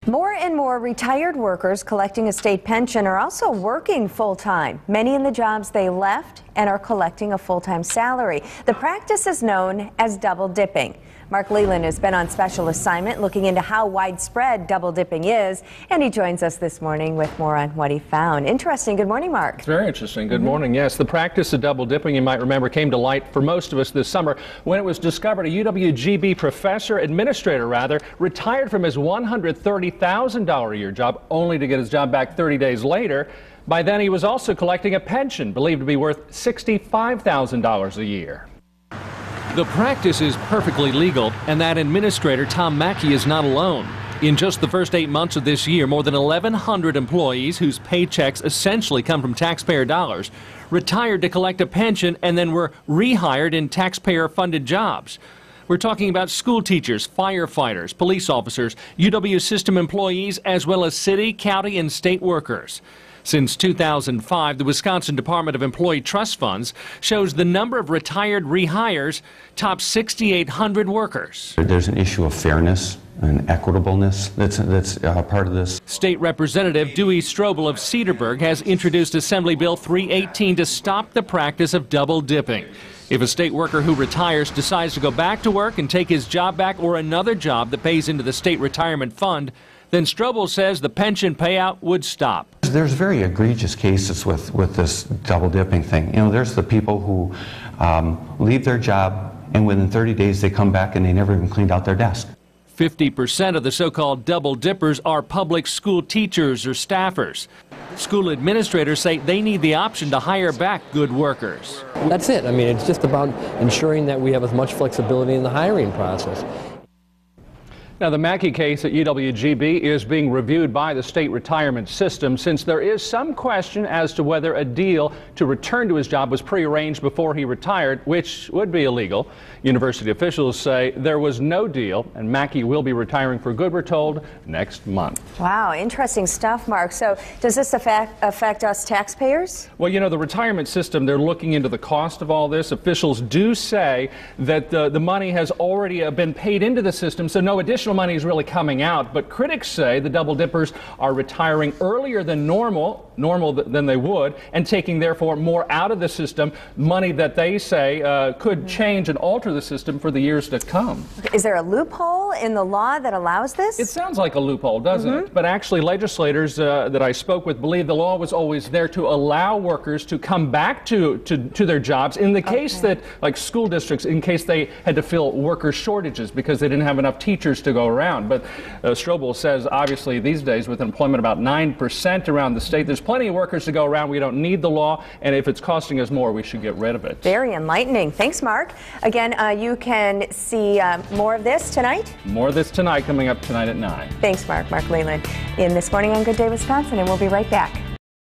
More and more retired workers collecting a state pension are also working full-time. Many in the jobs they left and are collecting a full-time salary. The practice is known as double dipping. Mark Leland has been on special assignment looking into how widespread double dipping is, and he joins us this morning with more on what he found. Interesting. Good morning, Mark. It's very interesting. Good morning. Yes, the practice of double dipping, you might remember, came to light for most of us this summer when it was discovered a UWGB professor, administrator rather, retired from his $130,000 a year job only to get his job back 30 days later. By then, he was also collecting a pension believed to be worth $65,000 a year. The practice is perfectly legal, and that administrator, Tom Mackey, is not alone. In just the first 8 months of this year, more than 1,100 employees whose paychecks essentially come from taxpayer dollars retired to collect a pension and then were rehired in taxpayer-funded jobs. We're talking about school teachers, firefighters, police officers, UW system employees, as well as city, county, and state workers. Since 2005, the Wisconsin Department of Employee Trust Funds shows the number of retired rehires tops 6,800 workers. There's an issue of fairness and equitableness that's part of this. State Representative Dewey Strobel of Cedarburg has introduced Assembly Bill 318 to stop the practice of double dipping. If a state worker who retires decides to go back to work and take his job back or another job that pays into the state retirement fund, then Strobel says the pension payout would stop. There's very egregious cases with this double dipping thing. You know, there's the people who leave their job and within 30 days they come back and they never even cleaned out their desk. 50% of the so-called double dippers are public school teachers or staffers. School administrators say they need the option to hire back good workers. That's it. I mean, it's just about ensuring that we have as much flexibility in the hiring process. Now, the Mackey case at UWGB is being reviewed by the state retirement system since there is some question as to whether a deal to return to his job was prearranged before he retired, which would be illegal. University officials say there was no deal, and Mackey will be retiring for good, we're told, next month. Wow, interesting stuff, Mark. So does this affect us taxpayers? Well, you know, the retirement system, they're looking into the cost of all this. Officials do say that the money has already been paid into the system, so no additional money is really coming out, but critics say the double dippers are retiring earlier than normal than they would, and taking therefore more out of the system, money that they say could change and alter the system for the years to come. Is there a loophole in the law that allows this? It sounds like a loophole, doesn't it? But actually legislators that I spoke with believe the law was always there to allow workers to come back to their jobs in the case that, like school districts, in case they had to fill worker shortages because they didn't have enough teachers to go around. But Strobel says obviously these days with employment about 9% around the state, there's plenty of workers to go around. We don't need the law, and if it's costing us more, we should get rid of it. Very enlightening. Thanks, Mark. Again, you can see more of this tonight. More of this tonight, coming up tonight at 9. Thanks, Mark. Mark Leland in This Morning on Good Day Wisconsin, and we'll be right back.